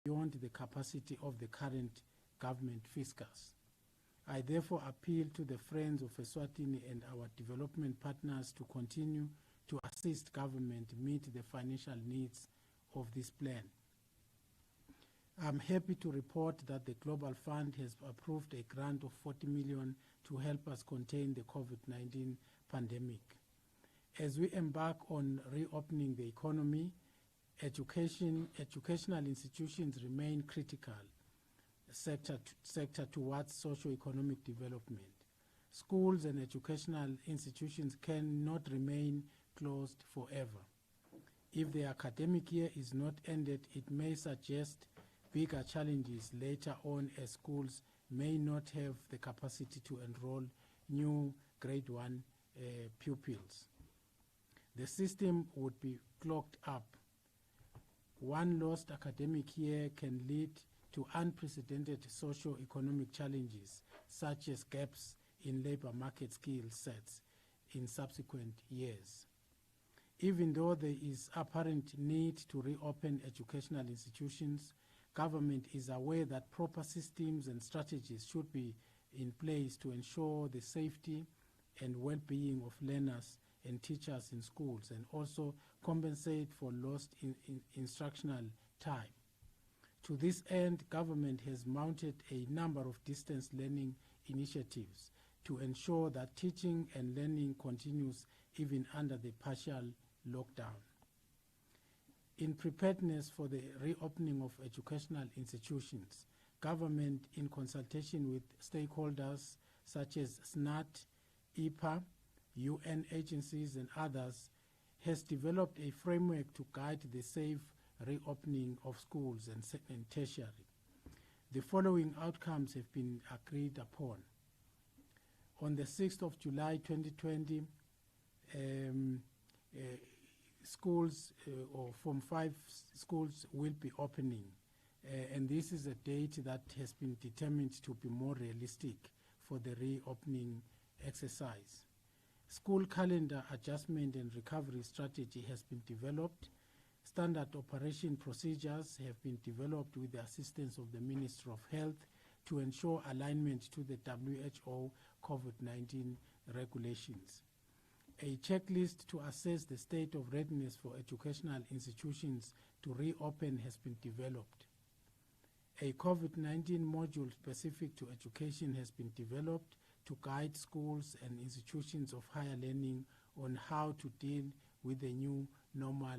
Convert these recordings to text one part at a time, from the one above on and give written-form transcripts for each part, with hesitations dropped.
beyond the capacity of the current government fiscus. I therefore appeal to the Friends of Eswatini and our development partners to continue to assist government meet the financial needs of this plan. I'm happy to report that the Global Fund has approved a grant of 40 million to help us contain the COVID-19 pandemic. As we embark on reopening the economy, educational institutions remain critical sector towards socio-economic development. Schools and educational institutions cannot remain closed forever. If the academic year is not ended, it may suggest bigger challenges later on, as schools may not have the capacity to enroll new grade 1 pupils. The system would be clogged up. One lost academic year can lead to unprecedented socio-economic challenges, such as gaps in labor market skill sets in subsequent years. Even though there is apparent need to reopen educational institutions, government is aware that proper systems and strategies should be in place to ensure the safety and well-being of learners and teachers in schools, and also compensate for lost instructional time. To this end, government has mounted a number of distance learning initiatives to ensure that teaching and learning continues even under the partial lockdown. In preparedness for the reopening of educational institutions, government, in consultation with stakeholders such as SNAT, IPA, UN agencies and others, has developed a framework to guide the safe reopening of schools and tertiary. The following outcomes have been agreed upon. On the 6th of July 2020, schools or Form 5 schools will be opening, and this is a date that has been determined to be more realistic for the reopening exercise. School calendar adjustment and recovery strategy has been developed. Standard operation procedures have been developed with the assistance of the Ministry of Health to ensure alignment to the WHO COVID-19 regulations. A checklist to assess the state of readiness for educational institutions to reopen has been developed. A COVID-19 module specific to education has been developed to guide schools and institutions of higher learning on how to deal with the new normal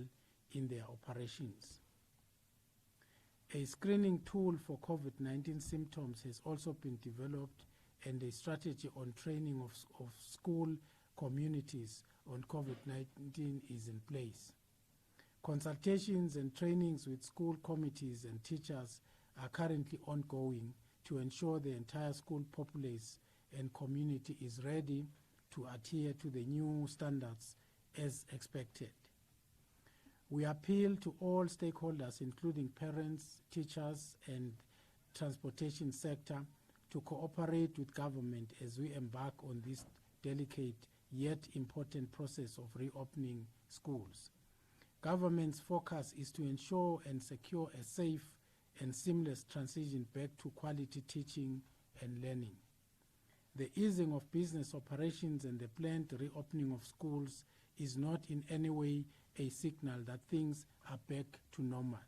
in their operations. A screening tool for COVID-19 symptoms has also been developed, and a strategy on training of school communities on COVID-19 is in place. Consultations and trainings with school committees and teachers are currently ongoing to ensure the entire school populace and community is ready to adhere to the new standards as expected. We appeal to all stakeholders, including parents, teachers, and transportation sector, to cooperate with government as we embark on this delicate yet important process of reopening schools. Government's focus is to ensure and secure a safe and seamless transition back to quality teaching and learning. The easing of business operations and the planned reopening of schools is not in any way a signal that things are back to normal.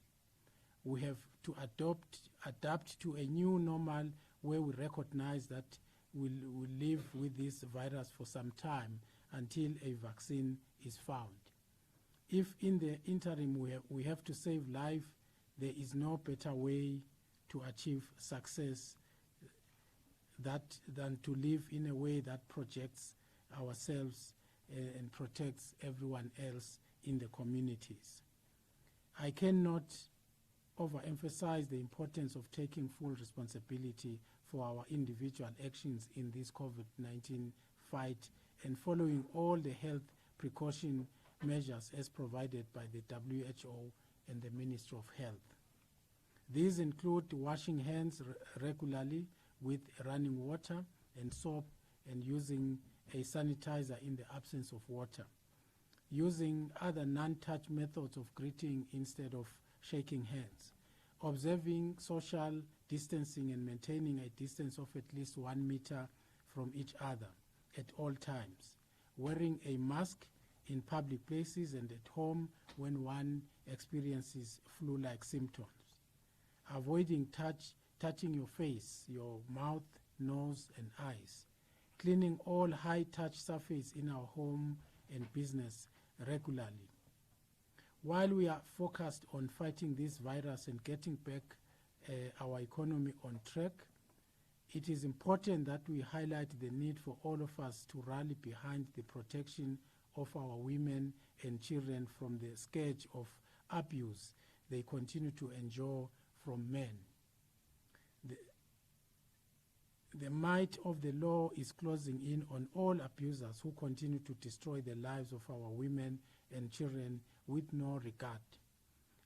We have to adapt to a new normal where we recognize that we'll live with this virus for some time until a vaccine is found. If in the interim we have to save life, there is no better way to achieve success than to live in a way that projects ourselves and protects everyone else in the communities. I cannot overemphasize the importance of taking full responsibility for our individual actions in this COVID-19 fight and following all the health precaution measures as provided by the WHO and the Ministry of Health. These include washing hands regularly with running water and soap, and using a sanitizer in the absence of water, using other non-touch methods of greeting instead of shaking hands, observing social distancing and maintaining a distance of at least 1 meter from each other at all times, wearing a mask in public places and at home when one experiences flu-like symptoms, avoiding touching your face, your mouth, nose, and eyes, cleaning all high-touch surfaces in our home and business regularly. While we are focused on fighting this virus and getting back our economy on track, it is important that we highlight the need for all of us to rally behind the protection of our women and children from the scourge of abuse they continue to endure from men. The might of the law is closing in on all abusers who continue to destroy the lives of our women and children with no regard.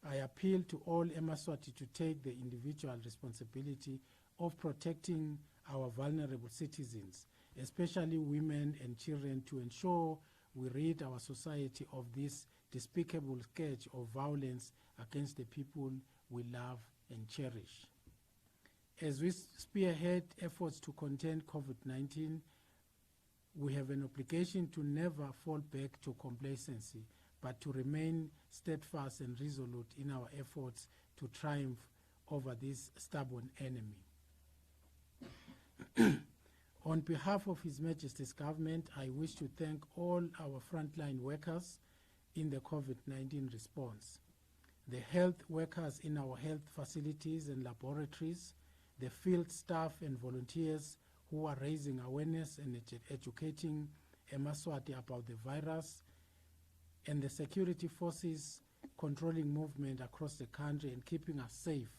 I appeal to all Eswatini to take the individual responsibility of protecting our vulnerable citizens, especially women and children, to ensure we rid our society of this despicable scourge of violence against the people we love and cherish. As we spearhead efforts to contain COVID-19, we have an obligation to never fall back to complacency, but to remain steadfast and resolute in our efforts to triumph over this stubborn enemy. On behalf of His Majesty's government, I wish to thank all our frontline workers in the COVID-19 response, the health workers in our health facilities and laboratories, the field staff and volunteers who are raising awareness and educating Eswatini about the virus, and the security forces controlling movement across the country and keeping us safe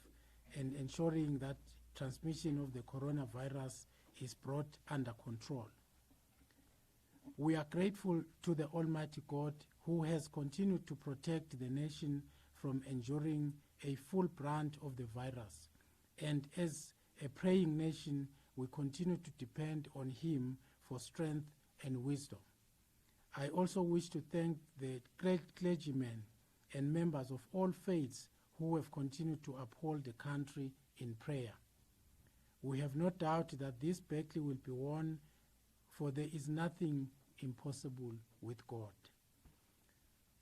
and ensuring that transmission of the coronavirus is brought under control. We are grateful to the Almighty God who has continued to protect the nation from enduring a full brunt of the virus. And as a praying nation, we continue to depend on Him for strength and wisdom. I also wish to thank the great clergymen and members of all faiths who have continued to uphold the country in prayer. We have no doubt that this battle will be won, for there is nothing impossible with God.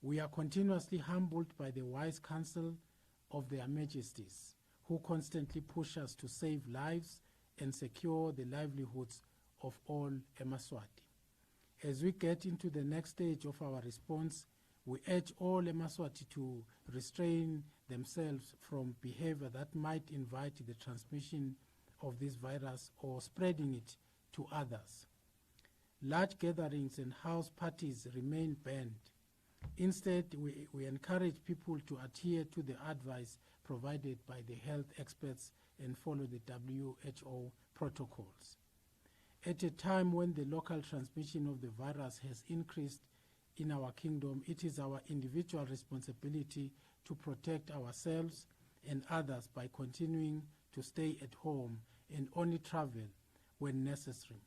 We are continuously humbled by the wise counsel of their majesties, who constantly push us to save lives and secure the livelihoods of all Eswatini. As we get into the next stage of our response, we urge all Eswatini to restrain themselves from behavior that might invite the transmission of this virus or spreading it to others. Large gatherings and house parties remain banned. Instead, we encourage people to adhere to the advice provided by the health experts and follow the WHO protocols. At a time when the local transmission of the virus has increased in our kingdom, it is our individual responsibility to protect ourselves and others by continuing to stay at home and only travel when necessary,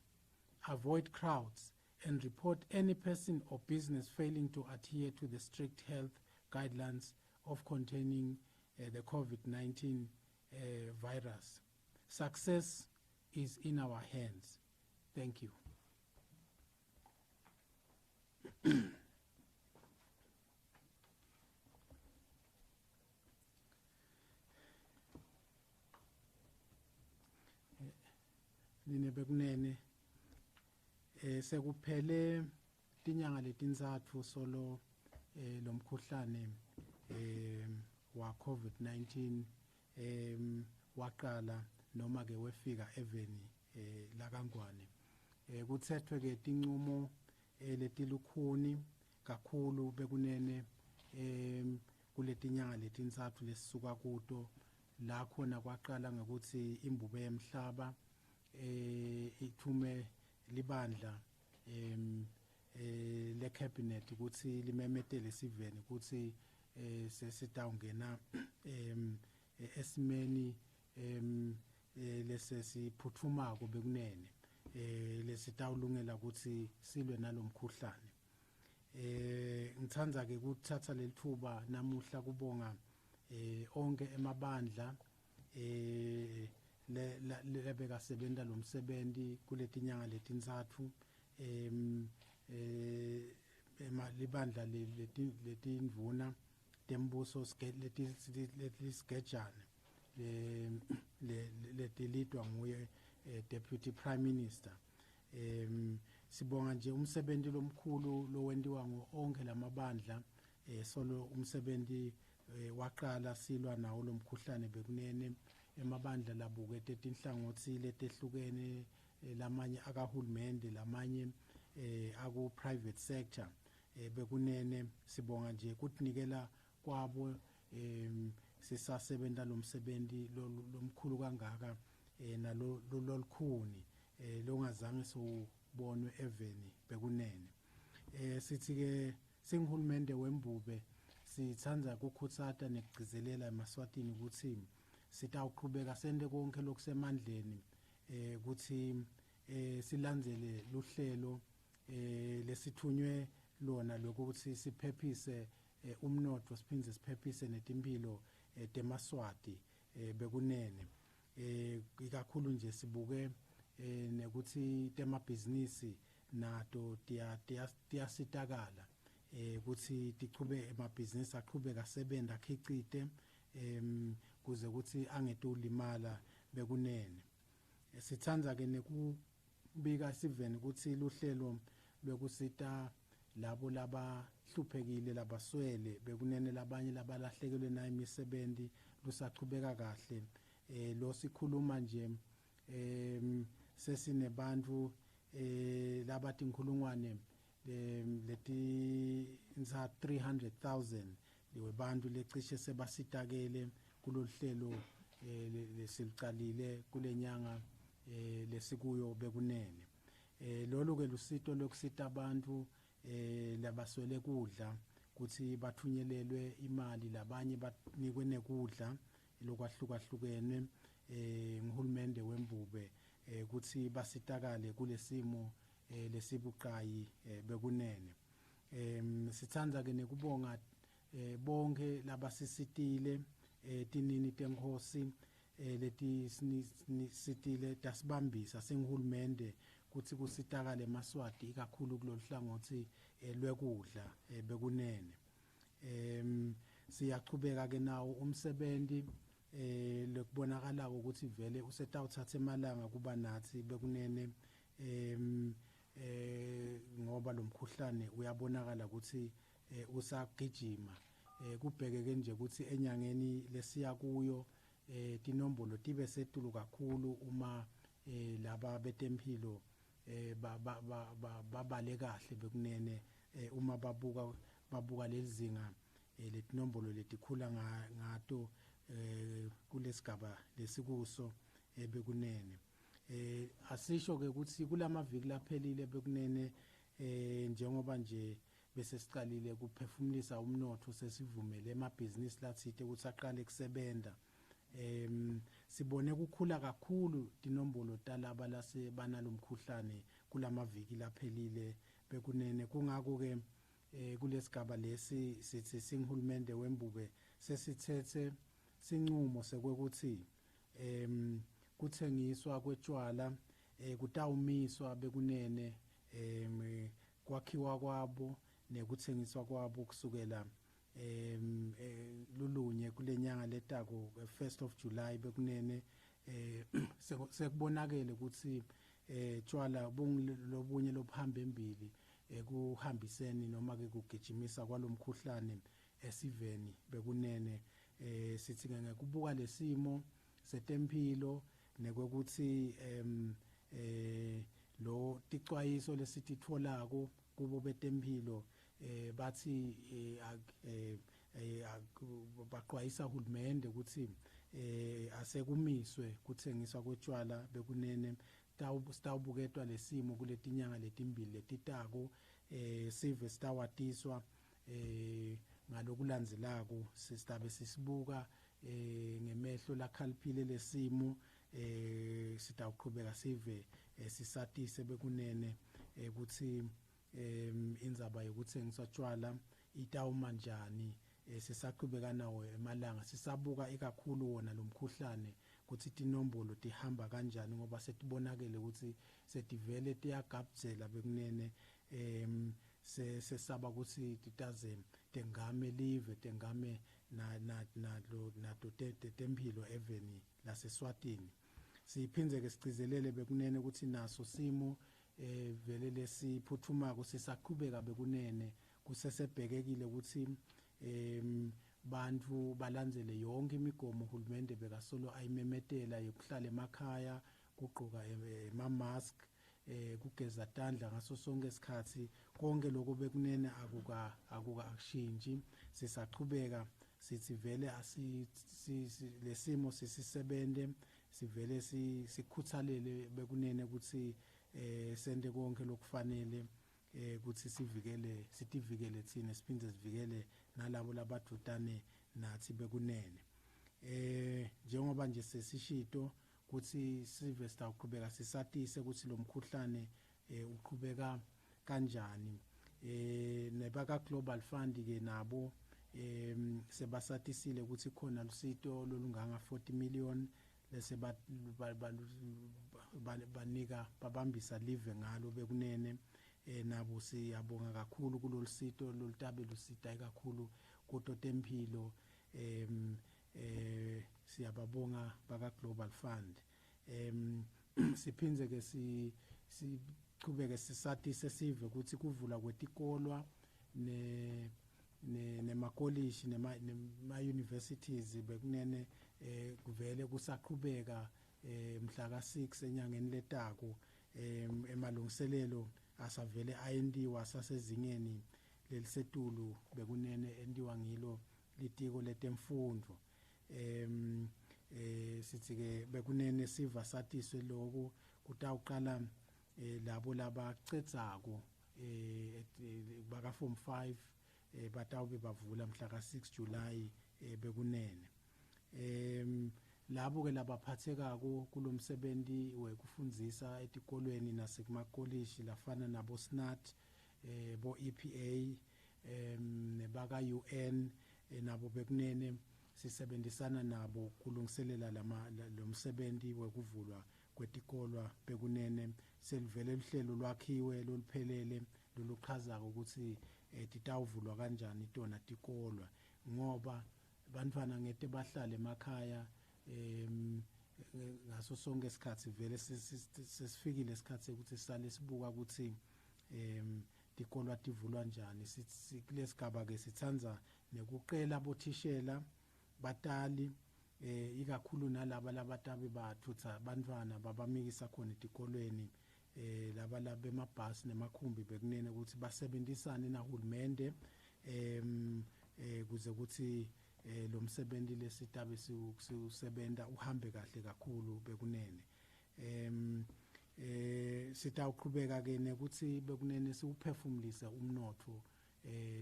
avoid crowds, and report any person or business failing to adhere to the strict health guidelines of containing the COVID-19 virus. Success is in our hands. Thank you. Ninebekunene sekuphele tinyanga letintsatfu solo lomkhuhlane wa COVID-19 waqala noma ke wefika eveni laKangwane. Kuthethwe ke tinqumo letilukhuni kakhulu bekunene kuletinyanga letintsatfu lesisuka kuto la khona kwaqala ngokuthi imbube yemhlaba ithume libandla le cabinet ukuthi limemetele siveni ukuthi sesitawungena esimeni lesesiphuthumako bekunene lesitawulungela ukuthi silwe nalomkhuhlane. Ngithanda ke ukuthatha lelithuba namuhla kubonga onke emabandla lebeka sebenta lo msebenzi kuletinyanga letintsatfu libandla letindvuna tembuso letisgejane letilidwa nguye Deputy Prime Minister. Sibonga nje umsebenzi lomkhulu lowentiwa onke lamabandla solo umsebenzi waqala silwa nawo lomkhuhlane bekunene emabandla labukete tinhlangothi letehlukene lamanye akahulumende lamanye aku private sector bekunene sibonga nje kutinikela kwabo sisasebenta lomsebenzi lomkhulu kangaka nalolukhuni longazange sobonwe eveni bekunene sithi ke singihulumende wembube sithanda ukukhutsata nekugcizelela emaswatini ukuthi sitawuqhubeka sente konke lokusemandleni ukuthi silandzele luhlelo lesithunywe lona lokuthi siphephise umnotho siphindze siphephise netimpilo temaswati bekunene ikakhulu nje sibuke nekuthi temabhizinisi nato tiyasitakala ukuthi tichube emabhizinisi aqhubeka asebenta akhicite kuze ukuthi angetulimala bekunene sithanda ke nekubika siveni ukuthi luhlelo lwekusita labo labahluphekile labaswele bekunene labanye labalahlekelwe nayo imisebenzi lusaqhubeka kahle lo sikhuluma nje sesinebantu labatinkhulungwane leti 300,000 lebantu lecishe sebasitakele kuloluhlelo lesilicalile kulenyanga lesikuyo bekunene lolu ke lusito lokusita abantu labaswele kudla ukuthi bathunyelelwe imali labanye banikwe nekudla lokwahlukahlukene ngihulumende wembube ukuthi basitakale kulesimo lesibuqayi bekunene sithanda ke nekubonga bonke labasisitile tinini tenkosi leti sitile tasibambisa singihulumende ukuthi kusitakale emaswati ikakhulu kuloluhlangothi lwekudla bekunene siyachubeka ke nawo umsebenzi lokubonakala ukuthi vele usetawuthatha emalanga kuba nathi bekunene ngoba lomkhuhlane uyabonakala ukuthi usagijima kubhekeke nje ukuthi enyangeni lesiya kuyo tinombolo tibe setulu kakhulu uma laba betempilo babale kahle bekunene uma babuka lezinga letinombolo letikhula ngato kulesigaba lesikuso bekunene asisho ke ukuthi kulamaviki laphelile bekunene njengoba nje bese siqalile kuphefumulisa umnotho sesivumele emabhizinisi lathite ukuthi aqale kusebenta sibone kukhula kakhulu tinombolo talaba lasebana lomkhuhlane kulamaviki laphelile bekunene kungako ke kulesigaba lesi sithi singihulumende wembube sesithethe sinqumo sekwekuthi kuthengiswa kwetshwala kutawumiswa bekunene kwakhiwa kwabo nekuthengiswa kwabo kusukela lulunye kulenyanga letako 1st of July bekunene sekubonakele ukuthi tshwala lobunye lobuhamba embili kuhambiseni noma ke kugijimisa kwalomkhuhlane esiveni bekunene sithi ngekubuka lesimo setempilo nekwekuthi lo ticwayiso lesititfolako kubo betempilo bathi baqwayisa uhulumende ukuthi asekumiswe kuthengiswa kwetshwala bekunene sitawubuketwa lesimo kuletinyanga letimbili letitako sive sitawatiswa ngalokulandzelako sisitabe sisibuka ngemehlo lakhaliphile lesimo sitawuqhubeka sive sisatise bekunene ukuthi indzaba yokuthengiswa tshwala itawuma njani sisaqhubeka nawo emalanga sisabuka ikakhulu wona lo mkhuhlane ukuthi tinombolo tihamba kanjani ngoba setibonakele ukuthi setivele tiyagabzela bekunene sesaba ukuthi titaze tengame live tengame nato tempilo Emini laseswatini siphinze ke sichizelele bekunene ukuthi naso simo vele lesiphuthumako sisaqhubeka bekunene kusesebhekekile ukuthi bantu balandzele yonke imigomo uhulumende bekasolo ayimemetela yokuhlala emakhaya kugqoka ama-mask kugeza tandla ngaso sonke isikhathi konke lokho bekunene akushintshi sisaqhubeka sithi vele lesimo sisisebente sivele sikhuthalele bekunene ukuthi sente konke lokufanele ukuthi sitivikele thina siphinde sivikele nalabo labadutane nathi bekunene njengoba nje sesishito ukuthi sive sitaqhubeka sisatise ukuthi lo mkhuhlane uqhubeka kanjani nebaka Global Fund ke nabo sebasatisile ukuthi khona lusito lolunganga 40 million lese banika babambisa live ngalo bekunene nabo siyabonga kakhulu kulolusito lolutabe lusita kakhulu kuto tempilo siyababonga baka Global Fund siphinze ke siqhubeke sisatise sive ukuthi kuvula kwetikolwa nemakolishi nema universities bekunene kuvele kusaqhubeka mhla ka6 enyangeni letako emalungiselelo asavele ayendiwa sasezingeni lelisetulu bekunene endiwa ngilo litiko letemfundo sithi ke bekunene siva satiswe lokho kutawuqala labo labacedzako baka form 5 batawube bavula mhla ka6 July bekunene labo ke labaphathekako kulomsebenzi wekufundzisa etikolweni nasekumakolishi lafana nabo SNAT bo EPA nebaka UN nabo bekunene sisebenzisana nabo kulungiselela lo msebenzi wekuvulwa kwetikolwa bekunene selivele lihlelo lwakhiwe loluphelele loluchazako ukuthi titawuvulwa kanjani tona tikolwa ngoba bantwana ngete bahlale emakhaya ngaso sonke isikhathi vele sesifikile isikhathi ukuthi sisale sibuka ukuthi tikolwa tivulwa njani kulesigaba ke sithanza nekuqela bothishela batali ikakhulu nalaba labatabe bathutha bantwana babamikisa khona etikolweni laba labemabhasi nemakhumbi bekunene ukuthi basebenzisane nahulumende kuze ukuthi lo msebenzi lesitabe siusebenta uhambe kahle kakhulu bekunene sitawuqhubeka ke nekuthi bekunene siuphefumulise umnotho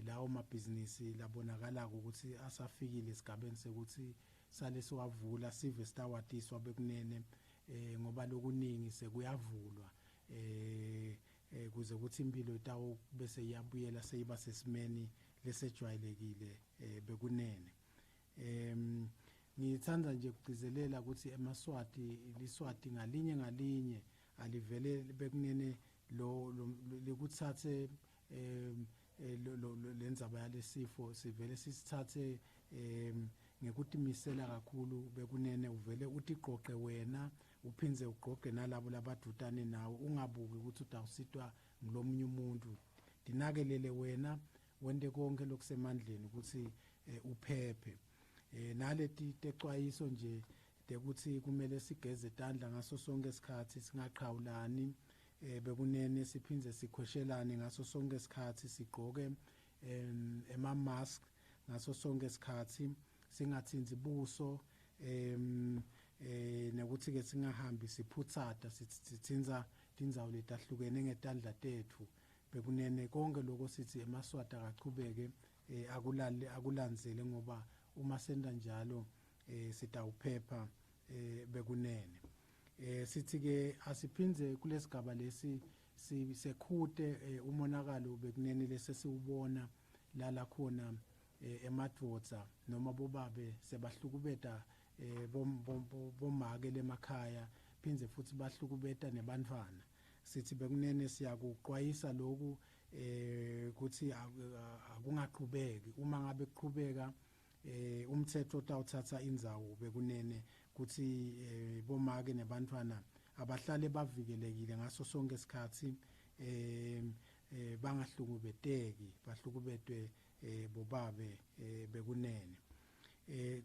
lawo mabhizinisi labonakalako ukuthi asafikile esigabeni sekuthi sale siwavula sive sitawatiswa bekunene ngoba lokuningi sekuyavulwa kuze ukuthi impilo itawo bese iyabuyela seyiba sesimeni lesejwayelekile bekunene ngithanda nje ukugcizelela ukuthi emaswati liswati ngalinye alivele bekunene lo likuthathe lendzaba yalesifo sivele sisithathe ngekutimisela kakhulu bekunene uvele utiqoqe wena uphinze uqoqe nalabo labadutane nawe ungabuki ukuthi utawusitwa nglomunye umuntu dinakelele wena wende konke lokusemandleni ukuthi uphephe naleti texwayiso nje ukuthi kumele sigeze tandla ngaso sonke isikhathi singaqhawulani bekunene siphinze sikhweshelane ngaso sonke isikhathi sigqoke ema-mask ngaso sonke isikhathi singathinzi buso nekuthi ke singahambi siphutsata sithinza tindzawo letahlukene ngetandla tethu bekunene konke lokho sithi emaswati akaqhubeke akulandzele ngoba uma senda njalo sitawuphepha bekunene sithi ke asiphindze kulesigaba lesi sekhute umonakalo bekunene lesesiubona lala khona emadvodza noma bobabe sebahlukubeta bomake lemakhaya phindze futhi bahlukubeta nebantfwana. Sithi bekunene siyakuxwayisa lokhu ukuthi akungaqhubeki. Uma ngabe kuqhubeka umthetho utawuthatha indzawo bekunene kuthi bomake nebantfwana abahlale bavikelekile ngaso sonke isikhathi, bangahlukubeteki, bahlukubetwe bobabe bekunene.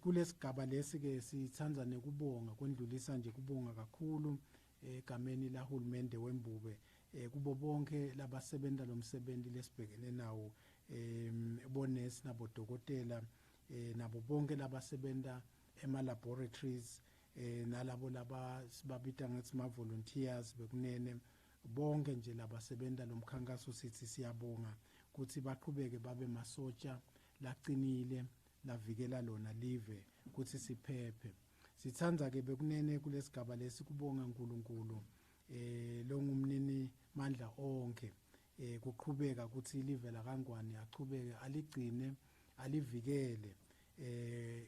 Kulesigaba lesi ke sithanda nekubonga, kwendlulisa nje kubonga kakhulu egameni lahulumende wembube kubo bonke labasebenta lomsebenzi lesibhekene nawo, bonesi nabodokotela, nabo bonke labasebenta ema-laboratories, nalabo labasibabita ngathi ma-volunteers bekunene, bonke nje labasebenta lomkhankaso sithi siyabonga ukuthi baqhubeke babe masotsha laqinile lavikela lona live ukuthi siphephe. Sithanda ke bekunene kulesigaba lesi kubonga uNkulunkulu longumnini mandla onke, kuqhubeka ukuthi live laKangwane aqhubeke aligcine alivikele,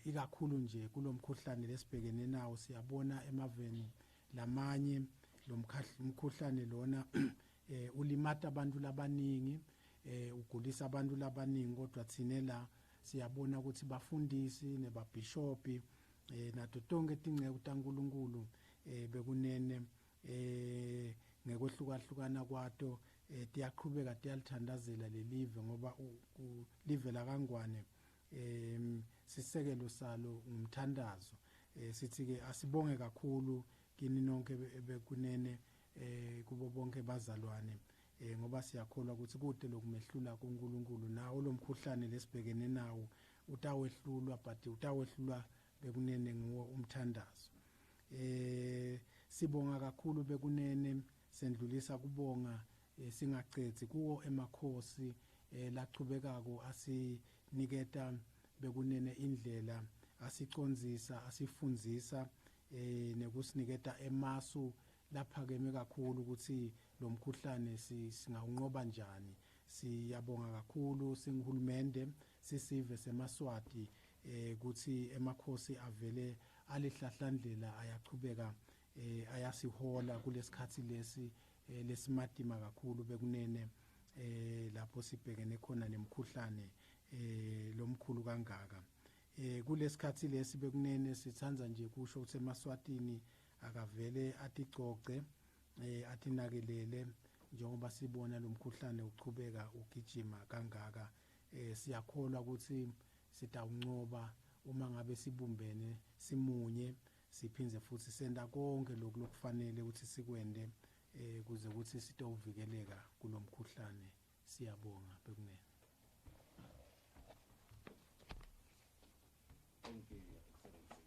ikakhulu nje kulomkhuhlane lesibhekene nawo. Siyabona emaveni lamanye lomkhuhlane lona ulimata abantu labaningi, ugulisa abantu labaningi, kodwa thine la siyabona ukuthi bafundisi nebabhishopi nato tonke tingceku taNkulunkulu bekunene ngekwehlukana kwato tiyaqhubeka tiyalithandazela lelive, ngoba live laKangwane sisekelo salo ngumthandazo. Sithi ke asibonge kakhulu kini nonke bekunene, kubo bonke bazalwane, ngoba siyakholwa ukuthi kude lokumehlula kuNkulunkulu, nawo lomkhuhlane lesibhekene nawo utawehlulwa, but utawehlulwa bekunene nguwo umthandazo. Sibonga kakhulu bekunene, sendlulisa kubonga singacedzi kuwo emakhosi laqhubekako asiniketa bekunene indlela, asicondzisa, asifundzisa nekusiniketa emasu laphakeme kakhulu ukuthi lo mkhuhlane singawunqoba njani. Siyabonga kakhulu singihulumende sisive seMaswati ukuthi emakhosi avele alihlahlandlela ayaqhubeka ayasihola kulesikhathi lesi lesimadima kakhulu bekunene, lapho sibhekene khona nemkhuhlane lomkhulu kangaka. Kulesikhathi lesi bekunene sithanda nje kusho ukuthi eMaswatini akavele atigcoce, atinakelele njengoba sibona lo mkhuhlane uqhubeka ugijima kangaka. Siyakholwa ukuthi sitawunqoba uma ngabe sibumbene, simunye, siphindze futhi senda konke lokhu lokufanele ukuthi sikwende kuze ukuthi sitawuvikeleka kulo mkhuhlane. Siyabonga bekunene. Thank you, Excellency.